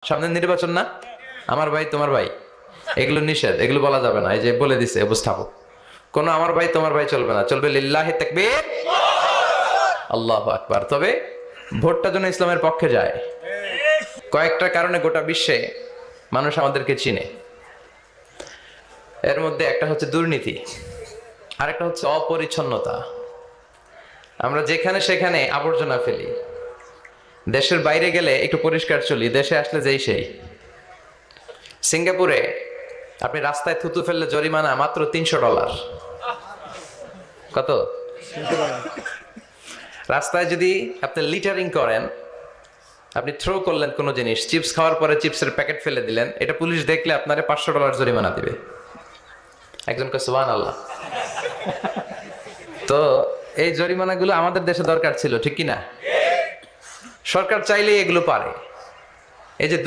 সামনে নির্বাচন না, আমার ভাই তোমার ভাই, এগুলো নিষেধ, এগুলো বলা যাবে না। এই যে বলে দিছে উপস্থাপক, কোনো আমার ভাই তোমার ভাই চলবে না, চলবে লিল্লাহি তাকবীর, আল্লাহু আকবার। তবে ভোটটা যেন ইসলামের পক্ষে যায়। কয়েকটা কারণে গোটা বিশ্বে মানুষ আমাদেরকে চিনে। এর মধ্যে একটা হচ্ছে দুর্নীতি, আরেকটা হচ্ছে অপরিচ্ছন্নতা। আমরা যেখানে সেখানে আবর্জনা ফেলি, দেশের বাইরে গেলে একটু পরিষ্কার চলি, দেশে আসলে যেই সেই। সিঙ্গাপুরে আপনি রাস্তায় থুতু ফেললে জরিমানা মাত্র $300। কত? রাস্তায় যদি আপনি লিটারিং করেন, আপনি থ্রো করলেন কোনো জিনিস, চিপস খাওয়ার পরে চিপসের প্যাকেট ফেলে দিলেন, এটা পুলিশ দেখলে আপনারে $500 জরিমানা দিবে। একজনকে সুবহানাল্লাহ। তো এই জরিমানাগুলো আমাদের দেশে দরকার ছিল, ঠিক কি না? সরকার চাইলেই এগুলো পারে। এই যে